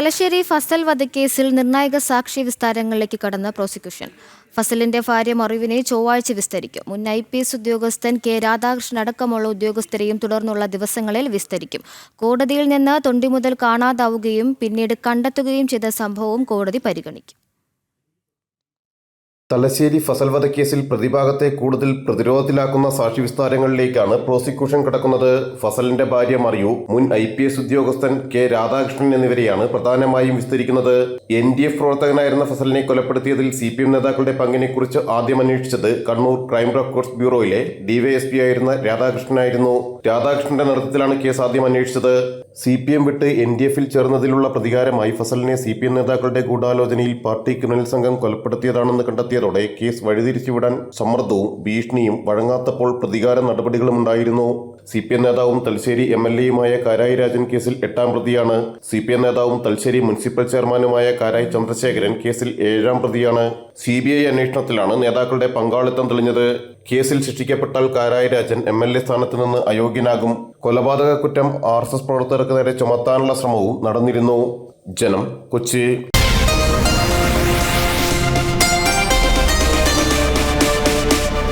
തലശ്ശേരി ഫസൽ വധക്കേസിൽ നിർണായക സാക്ഷി വിസ്താരങ്ങളിലേക്ക് കടന്ന പ്രോസിക്യൂഷൻ. ഫസലിന്റെ ഭാര്യ മറിവിനെ ചൊവ്വാഴ്ച വിസ്തരിക്കും. മുൻ IPS ഉദ്യോഗസ്ഥൻ K രാധാകൃഷ്ണൻ അടക്കമുള്ള ഉദ്യോഗസ്ഥരെയും തുടർന്നുള്ള ദിവസങ്ങളിൽ വിസ്തരിക്കും. കോടതിയിൽ നിന്ന് തൊണ്ടി മുതൽ കാണാതാവുകയും പിന്നീട് കണ്ടെത്തുകയും ചെയ്ത സംഭവവും കോടതി പരിഗണിക്കും. തലശ്ശേരി ഫസൽ വധക്കേസിൽ പ്രതിഭാഗത്തെ കൂടുതൽ പ്രതിരോധത്തിലാക്കുന്ന സാക്ഷി വിസ്താരങ്ങളിലേക്കാണ് പ്രോസിക്യൂഷൻ കടക്കുന്നത്. ഫസലിന്റെ ഭാര്യ മറിയു, മുൻ IPS ഉദ്യോഗസ്ഥൻ K രാധാകൃഷ്ണൻ എന്നിവരെയാണ് പ്രധാനമായും വിസ്തരിക്കുന്നത്. NDF പ്രവർത്തകനായിരുന്ന ഫസലിനെ കൊലപ്പെടുത്തിയതിൽ CPM നേതാക്കളുടെ പങ്കിനെക്കുറിച്ച് ആദ്യം അന്വേഷിച്ചത് കണ്ണൂർ ക്രൈം റെക്കോർഡ്സ് ബ്യൂറോയിലെ DYSP ആയിരുന്ന രാധാകൃഷ്ണനായിരുന്നു. രാധാകൃഷ്ണന്റെ നേതൃത്വത്തിലാണ് കേസ് ആദ്യം അന്വേഷിച്ചത്. CPM വിട്ട് NDFൽ ചേർന്നതിലുള്ള പ്രതികാരമായി ഫസലിനെ CPM നേതാക്കളുടെ ഗൂഢാലോചനയിൽ പാർട്ടി ക്രിമിനൽ സംഘം കൊലപ്പെടുത്തിയതാണെന്ന് കണ്ടെത്തിയതോടെ കേസ് വഴിതിരിച്ചുവിടാൻ സമ്മർദ്ദവും ഭീഷണിയും വഴങ്ങാത്തപ്പോൾ പ്രതികാര നടപടികളും ഉണ്ടായിരുന്നു. CPM നേതാവും തലശ്ശേരി MLAയുമായ കാരായി രാജൻ കേസിൽ 8ാം പ്രതിയാണ്. CPM നേതാവും തലശ്ശേരി മുനിസിപ്പൽ ചെയർമാനുമായ കാരായി ചന്ദ്രശേഖരൻ കേസിൽ 7ാം പ്രതിയാണ്. CBI അന്വേഷണത്തിലാണ് നേതാക്കളുടെ പങ്കാളിത്തം തെളിഞ്ഞത്. കേസിൽ ശിക്ഷിക്കപ്പെട്ടാൽ കാരായി രാജൻ MLA സ്ഥാനത്ത് നിന്ന് അയോഗ്യനാകും. കൊലപാതക കുറ്റം RSS പ്രവർത്തകർക്ക് നേരെ ചുമത്താനുള്ള ശ്രമവും നടന്നിരുന്നു. ജനം, കൊച്ചി.